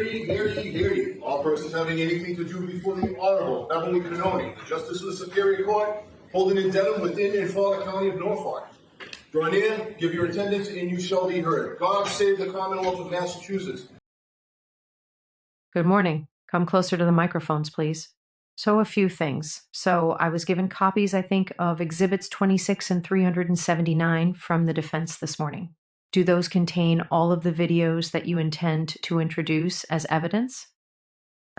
Hear ye. All persons having anything to do before the Honorable Beverly Canoni, Justice of the Superior Court, holding in Dedham within and for the County of Norfolk. Draw near, give your attendance, and you shall be heard. God save the Commonwealth of Massachusetts. Good morning. Come closer to the microphones, please. So a few things. So I was given copies, I think, of Exhibits 26 and 379 from the defense this morning. Do those contain all of the videos that you intend to introduce as evidence?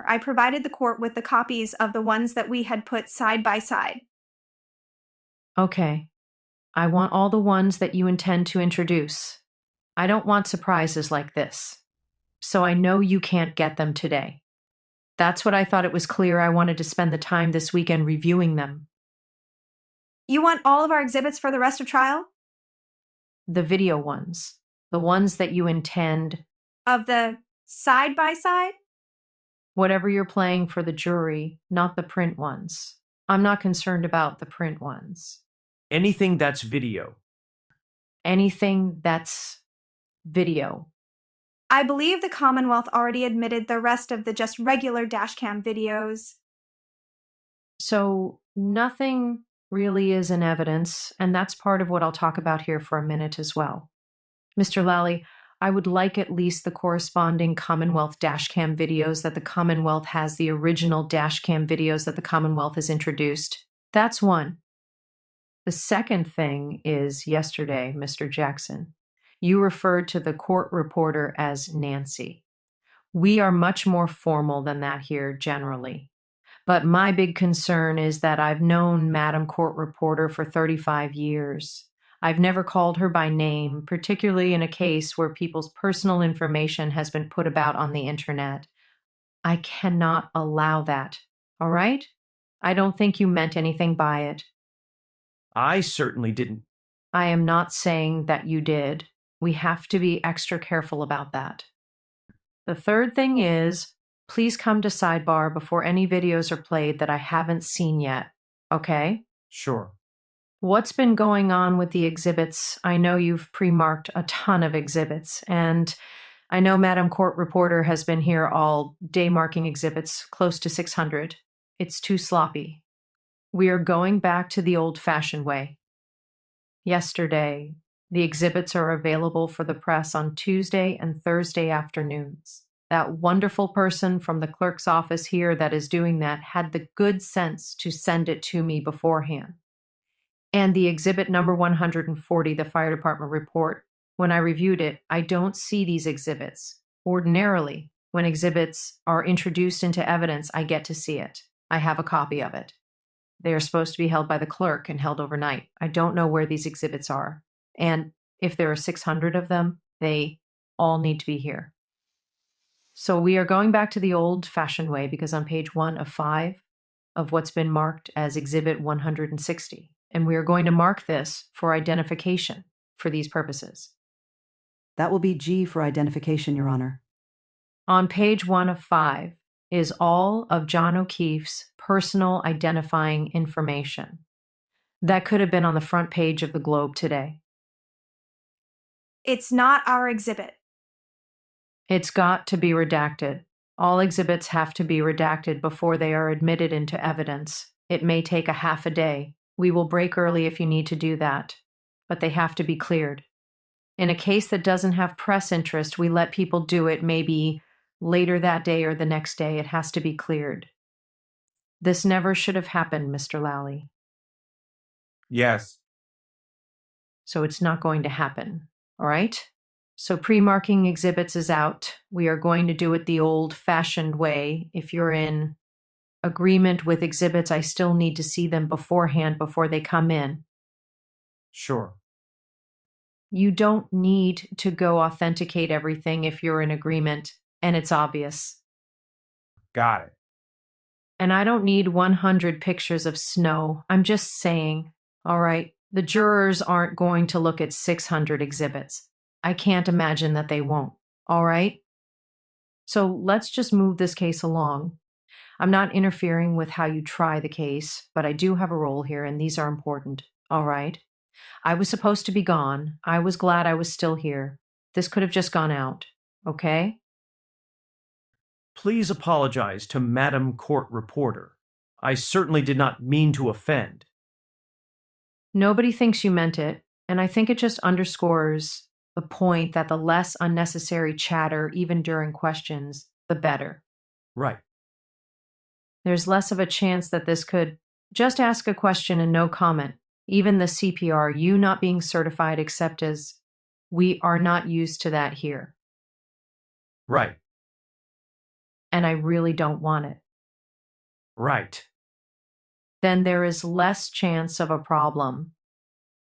I provided the court with the copies of the ones that we had put side by side. Okay. I want all the ones that you intend to introduce. I don't want surprises like this. So I know you can't get them today. That's what I thought it was clear I wanted to spend the time this weekend reviewing them. You want all of our exhibits for the rest of trial? The video ones. The ones that you intend. Of the side by side? Whatever you're playing for the jury, not the print ones. I'm not concerned about the print ones. Anything that's video. Anything that's video. I believe the Commonwealth already admitted the rest of the just regular dashcam videos. So nothing really is in evidence, and that's part of what I'll talk about here for a minute as well. Mr. Lally, I would like at least the corresponding Commonwealth dashcam videos that the Commonwealth has, the original dashcam videos that the Commonwealth has introduced. That's one. The second thing is yesterday, Mr. Jackson, you referred to the court reporter as Nancy. We are much more formal than that here generally. But my big concern is that I've known Madam Court Reporter for 35 years. I've never called her by name, particularly in a case where people's personal information has been put about on the internet. I cannot allow that, all right? I don't think you meant anything by it. I certainly didn't. I am not saying that you did. We have to be extra careful about that. The third thing is, please come to Sidebar before any videos are played that I haven't seen yet, okay? Sure. What's been going on with the exhibits? I know you've pre-marked a ton of exhibits, and I know Madam Court Reporter has been here all day marking exhibits, close to 600. It's too sloppy. We are going back to the old-fashioned way. Yesterday, the exhibits are available for the press on Tuesday and Thursday afternoons. That wonderful person from the clerk's office here that is doing that had the good sense to send it to me beforehand. And the exhibit number 140, the fire department report, when I reviewed it, I don't see these exhibits. Ordinarily, when exhibits are introduced into evidence, I get to see it. I have a copy of it. They are supposed to be held by the clerk and held overnight. I don't know where these exhibits are. And if there are 600 of them, they all need to be here. So we are going back to the old-fashioned way because on page 1 of 5 of what's been marked as Exhibit 160, and we are going to mark this for identification for these purposes. That will be G for identification, Your Honor. On page 1 of 5 is all of John O'Keefe's personal identifying information. That could have been on the front page of the Globe today. It's not our exhibit. It's got to be redacted. All exhibits have to be redacted before they are admitted into evidence. It may take a half a day. We will break early if you need to do that, but they have to be cleared. In a case that doesn't have press interest, we let people do it maybe later that day or the next day. It has to be cleared. This never should have happened, Mr. Lally. Yes. So it's not going to happen, all right? So pre-marking exhibits is out. We are going to do it the old-fashioned way. If you're in agreement with exhibits, I still need to see them beforehand before they come in. Sure. You don't need to go authenticate everything if you're in agreement and it's obvious. Got it. And I don't need 100 pictures of snow. I'm just saying, all right, the jurors aren't going to look at 600 exhibits. I can't imagine that they won't, all right? So let's just move this case along. I'm not interfering with how you try the case, but I do have a role here, and these are important, all right? I was supposed to be gone. I was glad I was still here. This could have just gone out, okay? please apologize to Madam Court Reporter? I certainly did not mean to offend. Nobody thinks you meant it, and I think it just underscores the point that the less unnecessary chatter, even during questions, the better. Right. There's less of a chance that this could just ask a question and no comment. Even the CPR, you not being certified except as we are not used to that here. Right. And I really don't want it. Right. Then there is less chance of a problem.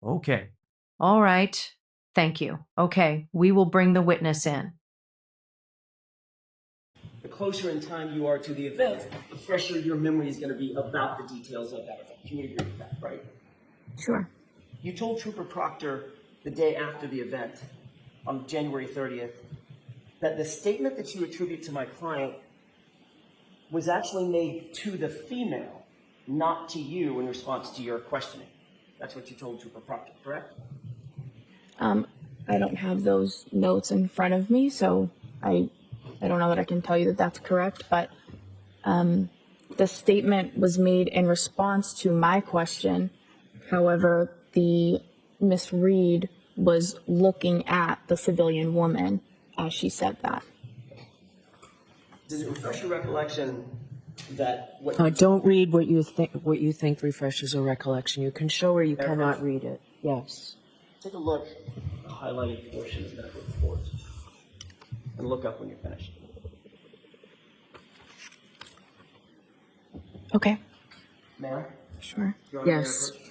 Okay. All right. Thank you. Okay, we will bring the witness in. The closer in time you are to the event, the fresher your memory is going to be about the details of that event. You would agree with that, right? Sure. You told Trooper Proctor the day after the event, on January 30th, that the statement that you attribute to my client was actually made to the female, not to you in response to your questioning. That's what you told Trooper Proctor, correct? I don't have those notes in front of me, so I don't know that I can tell you that that's correct, but the statement was made in response to my question. However, the Miss Reed was looking at the civilian woman as she said that. Does it refresh your recollection that what Don't read what you think refreshes a recollection. You can show or you cannot read it. Yes. Take a look at the highlighted portion of that report and look up when you're finished. Okay, Ma'am? sure. You're on Yes. the air first.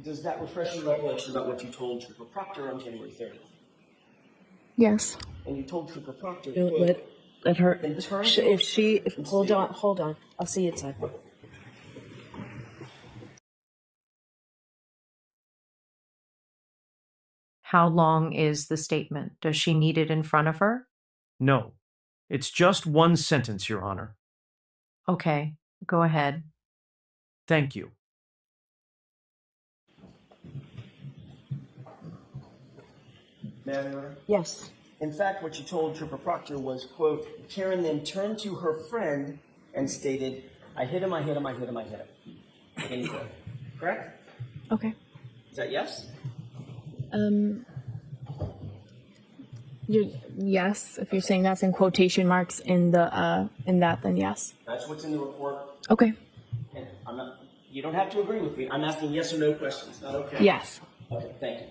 Does that refresh your recollection about what you told Trooper Proctor on January 30th? Yes. And you told Trooper Proctor, Don't quote, let her. In turn- Hold on. I'll see it, Simon. How long is the statement? Does she need it in front of her? No. It's just one sentence, Your Honor. Okay, go ahead. Thank you. May I, Your Honor? Yes. In fact, what you told Trooper Proctor was, quote, Karen then turned to her friend and stated, I hit him, I hit him, I hit him, I hit him. End quote. Correct? Okay. Is that yes? Yes, if you're saying that's in quotation marks in that, then yes. That's what's in the report. Okay. And I'm not, you don't have to agree with me. I'm asking yes or no questions, not okay? Yes. Okay, thank you.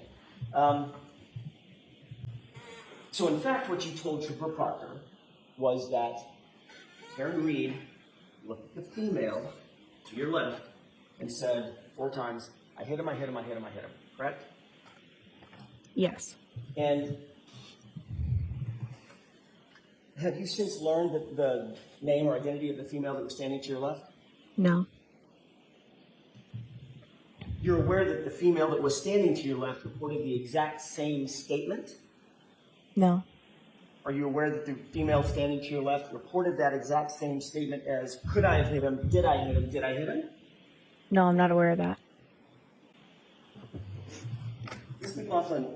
So in fact, what you told Trooper Proctor was that Karen Reed looked at the female to your left and said 4 times, I hit him, I hit him, I hit him, I hit him. Correct? Yes. And have you since learned that the name or identity of the female that was standing to your left? No. You're aware that the female that was standing to your left reported the exact same statement? No. Are you aware that the female standing to your left reported that exact same statement as, could I have hit him, did I hit him, did I hit him? No, I'm not aware of that. Ms. McLaughlin,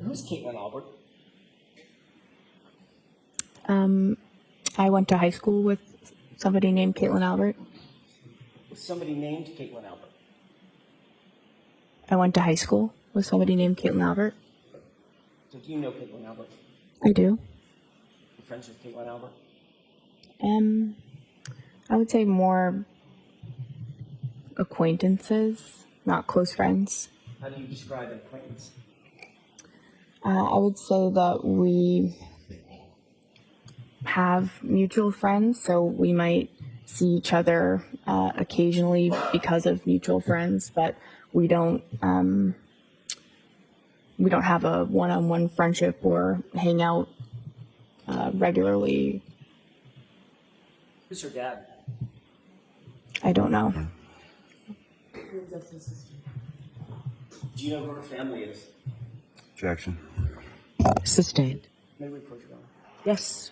who's Caitlin Albert? I went to high school with somebody named Caitlin Albert. Was somebody named Caitlin Albert? I went to high school with somebody named Caitlin Albert. So do you know Caitlin Albert? I do. You're friends with Caitlin Albert? I would say more acquaintances, not close friends. How do you describe an acquaintance? I would say that we have mutual friends, so we might see each other occasionally because of mutual friends, but we don't have a one-on-one friendship or hang out regularly. Who's her dad? I don't know. Do you know who her family is? Objection. Sustained. May we approach her? Yes.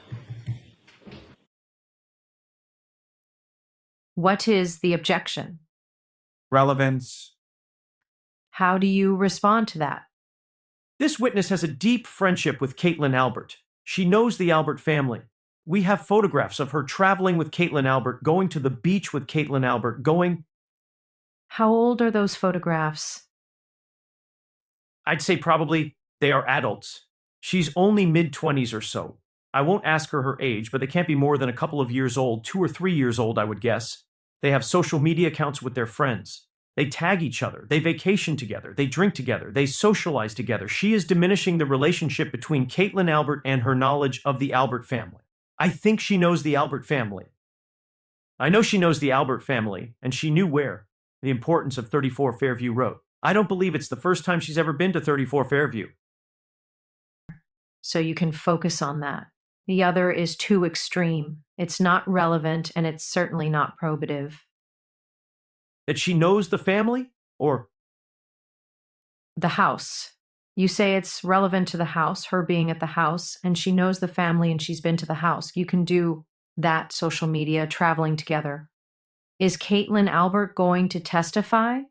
What is the objection? Relevance. How do you respond to that? This witness has a deep friendship with Caitlin Albert. She knows the Albert family. We have photographs of her traveling with Caitlin Albert, going to the beach with Caitlin Albert, going... How old are those photographs? I'd say probably they are adults. She's only mid-20s or so. I won't ask her age, but they can't be more than a couple of years old, 2 or 3 years old, I would guess. They have social media accounts with their friends. They tag each other. They vacation together. They drink together. They socialize together. She is diminishing the relationship between Caitlin Albert and her knowledge of the Albert family. I think she knows the Albert family. I know she knows the Albert family, and she knew where. The importance of 34 Fairview Road. I don't believe it's the first time she's ever been to 34 Fairview. So you can focus on that. The other is too extreme. It's not relevant, and it's certainly not probative. That she knows the family? Or The house. You say it's relevant to the house, her being at the house, and she knows the family and she's been to the house. You can do that social media, traveling together. Is Caitlin Albert going to testify?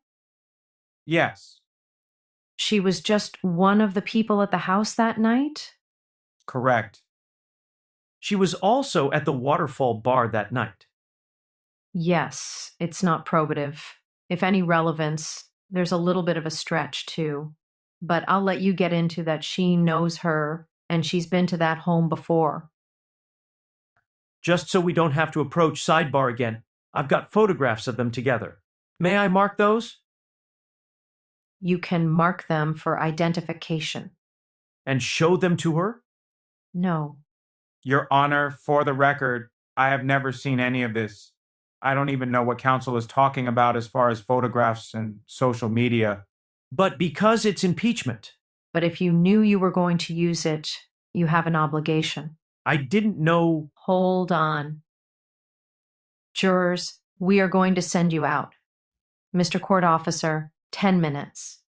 Yes, She was just one of the people at the house that night? correct. she was also at the Waterfall Bar that night. Yes, it's not probative. If any relevance, there's a little bit of a stretch too. But I'll let you get into that she knows her and she's been to that home before. Just so we don't have to approach Sidebar again, I've got photographs of them together. May I mark those? You can mark them for identification. And show them to her? No. Your Honor, for the record, I have never seen any of this. I don't even know what counsel is talking about as far as photographs and social media. But because it's impeachment, But if you knew you were going to use it, you have an obligation. I didn't know. Hold on. Jurors, we are going to send you out. Mr. Court Officer, 10 minutes.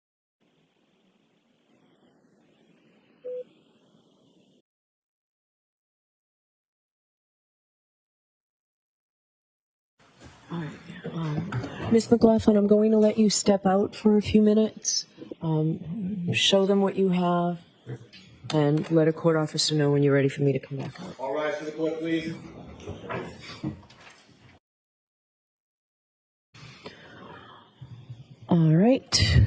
All right. Ms. McLaughlin, I'm going to let you step out for a few minutes. Show them what you have, and let a court officer know when you're ready for me to come back out. All rise for the court, please. All right.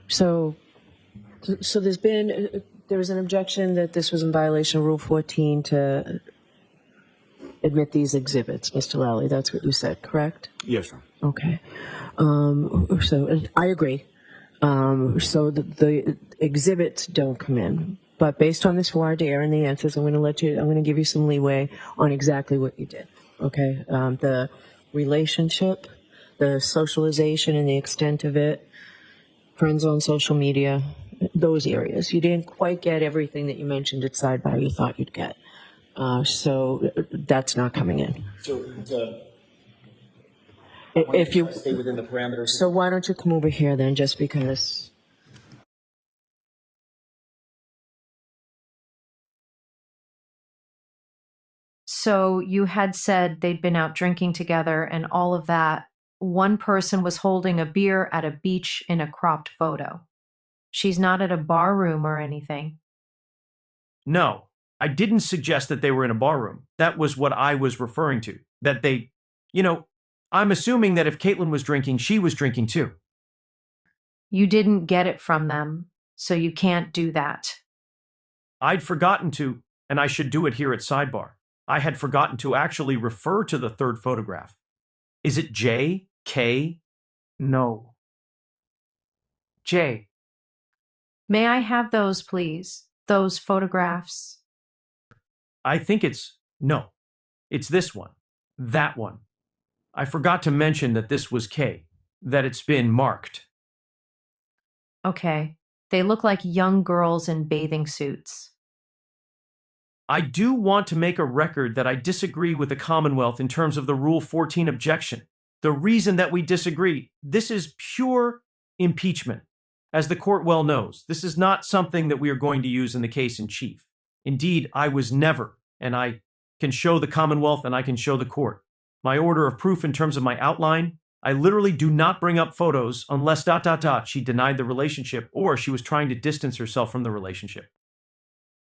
So there was an objection that this was in violation of Rule 14 to admit these exhibits, Mr. Lally. That's what you said, correct? Yes, sir. Okay. So I agree. So the exhibits don't come in, but based on this voir dire and the answers, I'm going to give you some leeway on exactly what you did. Okay. The relationship, the socialization and the extent of it, friends on social media, those areas. You didn't quite get everything that you mentioned at Sidebar you thought you'd get. So that's not coming in. So If you stay within the parameters. So why don't you come over here then, just because? So you had said they'd been out drinking together and all of that. One person was holding a beer at a beach in a cropped photo. She's not at a bar room or anything. No, I didn't suggest that they were in a bar room. That was what I was referring to. That they, I'm assuming that if Caitlin was drinking, she was drinking too. You didn't get it from them, so you can't do that. I'd forgotten to, and I should do it here at Sidebar. I had forgotten to actually refer to the third photograph. Is it J? K? No. J. May I have those, please? Those photographs? I think no. It's this one. That one. I forgot to mention that this was K, that it's been marked. Okay. They look like young girls in bathing suits. I do want to make a record that I disagree with the Commonwealth in terms of the Rule 14 objection. The reason that we disagree, this is pure impeachment. As the court well knows, this is not something that we are going to use in the case in chief. Indeed, I was never, and I can show the Commonwealth and I can show the court. My order of proof in terms of my outline, I literally do not bring up photos unless ... she denied the relationship or she was trying to distance herself from the relationship.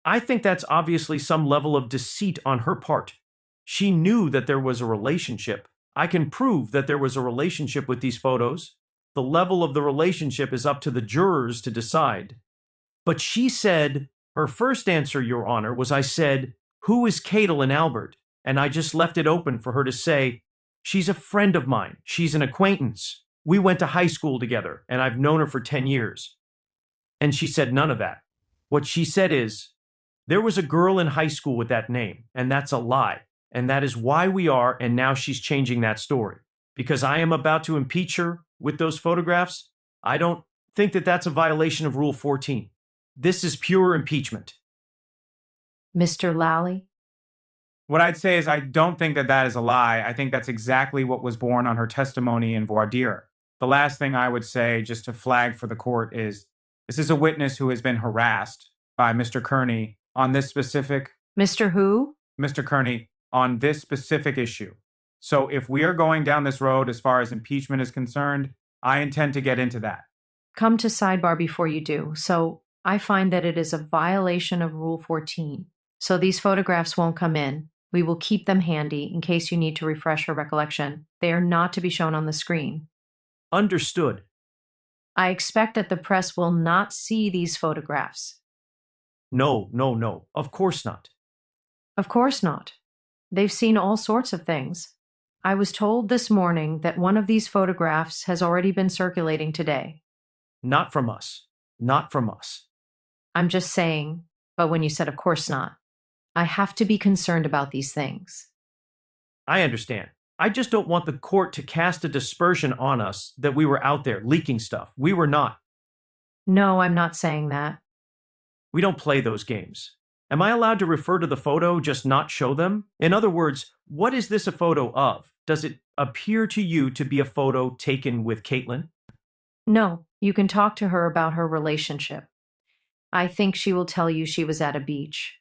I think that's obviously some level of deceit on her part. She knew that there was a relationship. I can prove that there was a relationship with these photos. The level of the relationship is up to the jurors to decide. But she said, her first answer, Your Honor, was I said, who is Caitlin Albert? And I just left it open for her to say, she's a friend of mine. She's an acquaintance. We went to high school together, and I've known her for 10 years. And she said none of that. What she said is, there was a girl in high school with that name, and that's a lie. And that is why we are, and now she's changing that story. Because I am about to impeach her with those photographs, I don't think that that's a violation of Rule 14. This is pure impeachment. Mr. Lally? What I'd say is I don't think that that is a lie. I think that's exactly what was borne on her testimony in Voir. The last thing I would say, just to flag for the court, is this is a witness who has been harassed by Mr. Kearney on this specific... Mr. Who? Mr. Kearney, on this specific issue. So if we are going down this road as far as impeachment is concerned, I intend to get into that. Come to sidebar before you do. So I find that it is a violation of Rule 14. So these photographs won't come in. We will keep them handy in case you need to refresh your recollection. They are not to be shown on the screen. Understood. I expect that the press will not see these photographs. No. Of course not. Of course not. They've seen all sorts of things. I was told this morning that one of these photographs has already been circulating today. Not from us. Not from us. I'm just saying, but when you said of course not, I have to be concerned about these things. I understand. I just don't want the court to cast a dispersion on us that we were out there leaking stuff. We were not. No, I'm not saying that. We don't play those games. Am I allowed to refer to the photo, just not show them? In other words, what is this a photo of? Does it appear to you to be a photo taken with Caitlin? No, you can talk to her about her relationship. I think she will tell you she was at a beach.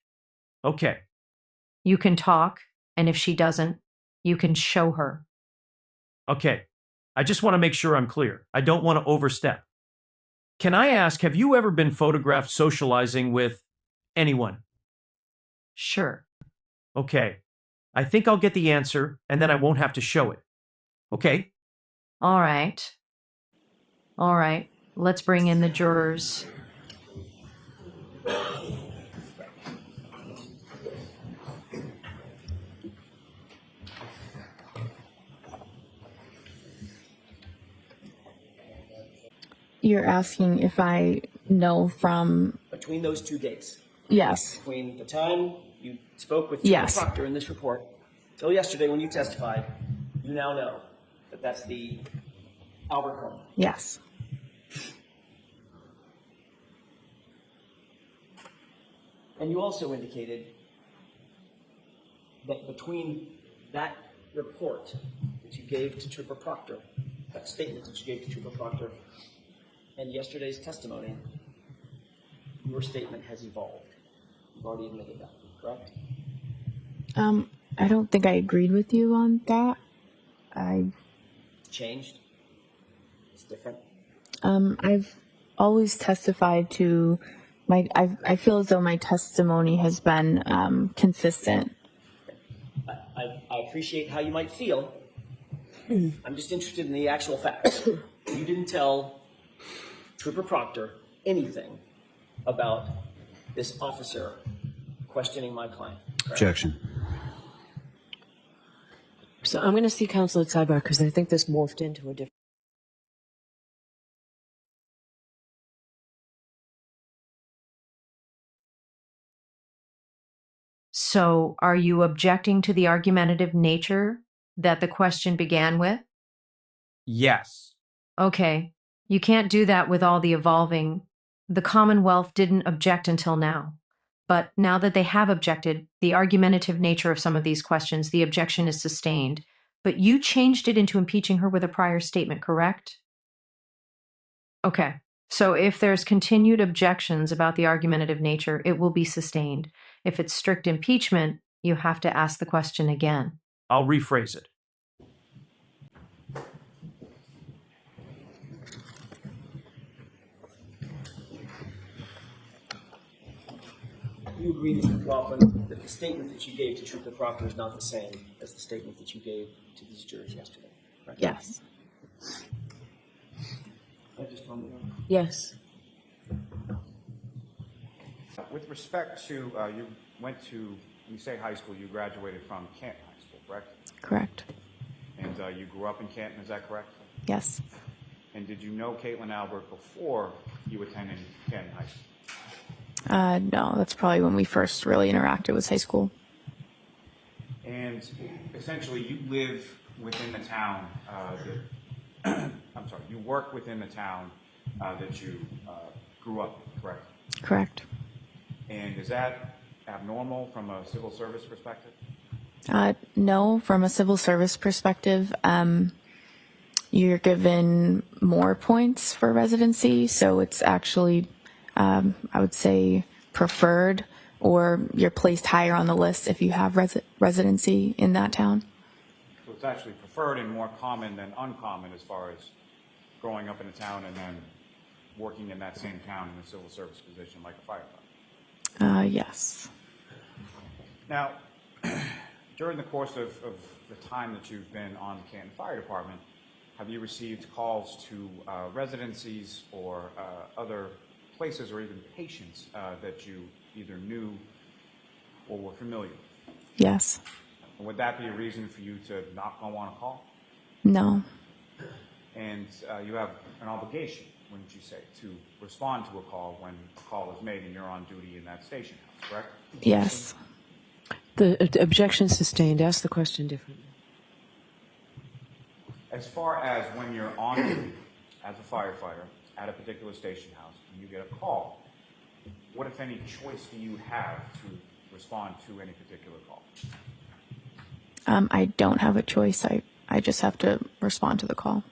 Okay. You can talk, and if she doesn't, you can show her. Okay. I just want to make sure I'm clear. I don't want to overstep. Can I ask, have you ever been photographed socializing with anyone? Sure. Okay. I think I'll get the answer, and then I won't have to show it. Okay? All right. All right. Let's bring in the jurors. You're asking if I know from... Between those two dates, Yes. between the time you spoke with Yes. Proctor in this report till yesterday when you testified, you now know that that's the Albert home. Yes. And you also indicated that between that report that you gave to Trooper Proctor, that statement that you gave to Trooper Proctor, and yesterday's testimony, your statement has evolved. You've already admitted that, correct? I don't think I agreed with you on that. I Changed? It's different? I've always testified to I feel as though my testimony has been consistent. I appreciate how you might feel. I'm just interested in the actual facts. You didn't tell Trooper Proctor anything about this officer questioning my client. Correct? Objection. So I'm going to see counsel at sidebar because I think this morphed into a different. So, are you objecting to the argumentative nature that the question began with? Yes. Okay, you can't do that with all the evolving. The Commonwealth didn't object until now. But now that they have objected, the argumentative nature of some of these questions, the objection is sustained. But you changed it into impeaching her with a prior statement, correct? Okay, so if there's continued objections about the argumentative nature, it will be sustained. If it's strict impeachment, you have to ask the question again. I'll rephrase it. You agree, Mr. McLaughlin, that the statement that you gave to Trooper Proctor is not the same as the statement that you gave to these jurors yesterday, correct? Yes. I just want to know. Yes. With respect to, you went to, when you say high school, you graduated from Canton High School, correct? Correct. And you grew up in Canton, is that correct? Yes. And did you know Caitlin Albert before you attended Canton High School? No, that's probably when we first really interacted with high school. And essentially, you live within the town I'm sorry, you work within the town that you grew up in, correct? Correct. And is that abnormal from a civil service perspective? No, from a civil service perspective, you're given more points for residency, so it's actually, I would say, preferred, or you're placed higher on the list if you have residency in that town. So it's actually preferred and more common than uncommon as far as growing up in a town and then working in that same town in a civil service position like a firefighter. Yes. Now, during the course of the time that you've been on the Canton Fire Department, have you received calls to residencies or other places or even patients that you either knew or were familiar with? Yes. And would that be a reason for you to not go on a call? No. And you have an obligation, wouldn't you say, to respond to a call when a call is made and you're on duty in that station house, correct? Yes. The objection sustained. Ask the question differently. As far as when you're on duty as a firefighter at a particular station house and you get a call, what, if any, choice do you have to respond to any particular call? I don't have a choice. I just have to respond to the call.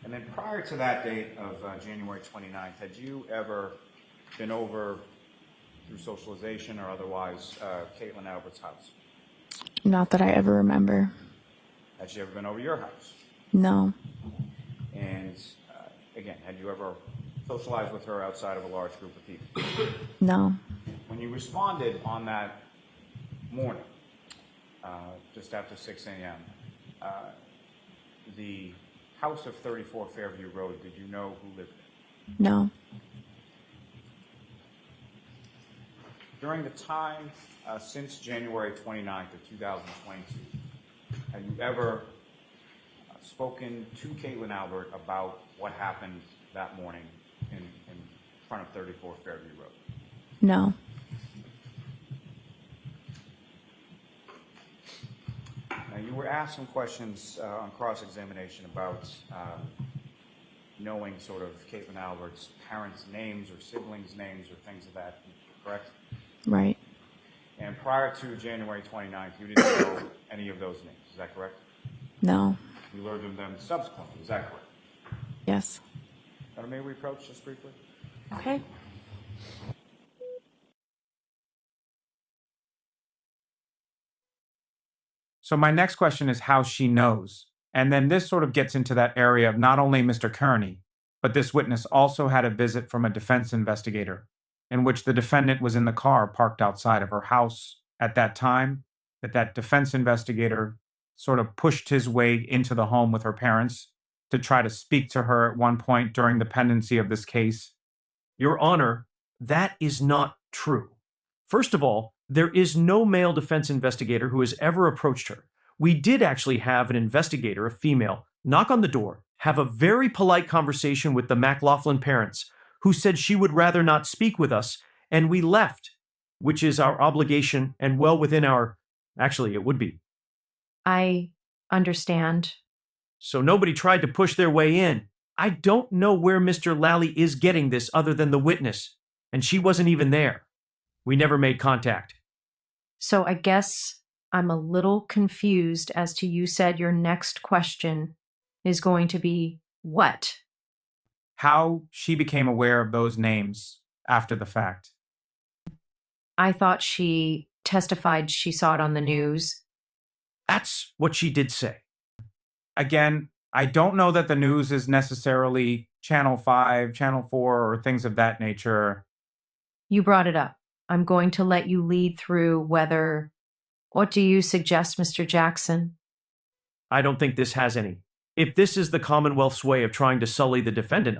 And then prior to that date of January 29th, had you ever been over through socialization or otherwise Caitlin Albert's house? Not that I ever remember. Had she ever been over your house? No. And again, had you ever socialized with her outside of a large group of people? No. When you responded on that morning, just after 6 a.m., the house of 34 Fairview Road, did you know who lived there? No. During the time since January 29th of 2022, have you ever spoken to Caitlin Albert about what happened that morning in front of 34 Fairview Road? No. Now, you were asked some questions on cross-examination about knowing sort of Caitlin Albert's parents' names or siblings' names or things of that, correct? Right. And prior to January 29th, you didn't know any of those names, is that correct? No. You learned of them subsequently, is that correct? Yes. Now, may we approach just briefly? Okay. So my next question is how she knows. And then this sort of gets into that area of not only Mr. Kearney, but this witness also had a visit from a defense investigator in which the defendant was in the car parked outside of her house at that time, that defense investigator sort of pushed his way into the home with her parents to try to speak to her at one point during the pendency of this case. Your Honor, that is not true. First of all, there is no male defense investigator who has ever approached her. We did actually have an investigator, a female, knock on the door, have a very polite conversation with the McLaughlin parents, who said she would rather not speak with us, and we left, which is our obligation and well within our... Actually, it would be. I understand. So nobody tried to push their way in. I don't know where Mr. Lally is getting this other than the witness, and she wasn't even there. We never made contact. So I guess I'm a little confused as to you said your next question is going to be what? How she became aware of those names after the fact. I thought she testified she saw it on the news. That's what she did say. Again, I don't know that the news is necessarily Channel 5, Channel 4, or things of that nature. You brought it up. I'm going to let you lead through whether. What do you suggest, Mr. Jackson? I don't think this has any. If this is the Commonwealth's way of trying to sully the defendant,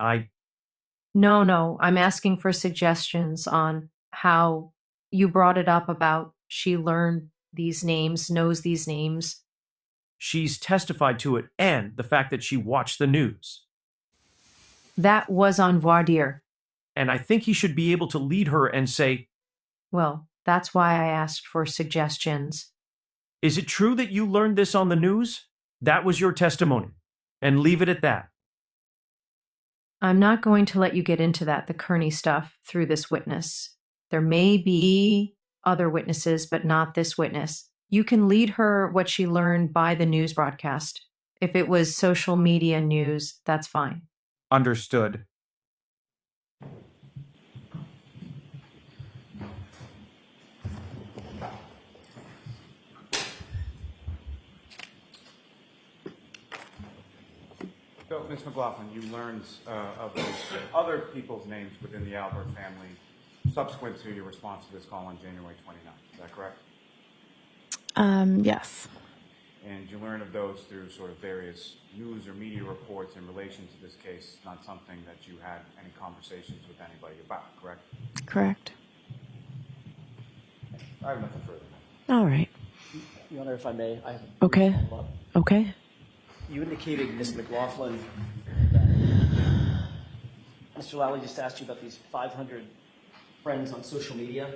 No, I'm asking for suggestions on how you brought it up about she learned these names, knows these names. she's testified to it and the fact that she watched the news. That was on Voir dire. And I think he should be able to lead her and say, Well, that's why I asked for suggestions. is it true that you learned this on the news? That was your testimony. And leave it at that. I'm not going to let you get into that, the Kearney stuff, through this witness. There may be other witnesses, but not this witness. You can lead her what she learned by the news broadcast. If it was social media news, that's fine. Understood. So, Ms. McLaughlin, you learned of those other people's names within the Albert family subsequent to your response to this call on January 29th. Is that correct? Yes. And you learned of those through sort of various news or media reports in relation to this case, not something that you had any conversations with anybody about, correct? Correct. I have nothing further. All right. Your Honor, if I may, I have a brief Okay. follow-up. Okay. You indicated, Ms. McLaughlin, that Mr. Lally just asked you about these 500 friends on social media.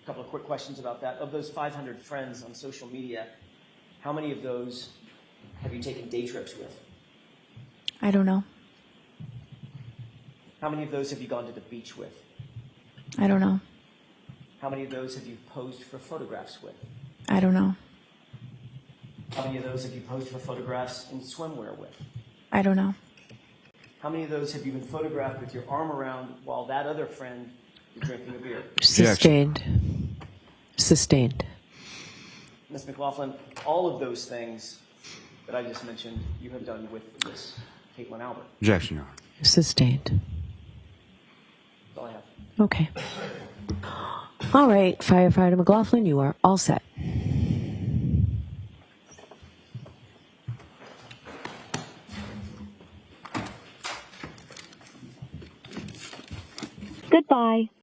A couple of quick questions about that. Of those 500 friends on social media, how many of those have you taken day trips with? I don't know. How many of those have you gone to the beach with? I don't know. How many of those have you posed for photographs with? I don't know. How many of those have you posed for photographs in swimwear with? I don't know. How many of those have you been photographed with your arm around while that other friend is drinking a beer? Sustained. Sustained. Ms. McLaughlin, all of those things that I just mentioned, you have done with Miss Caitlin Albert. Objection, Your Honor. Sustained. That's all I have. Okay. All right, Firefighter McLaughlin, you are all set. Goodbye.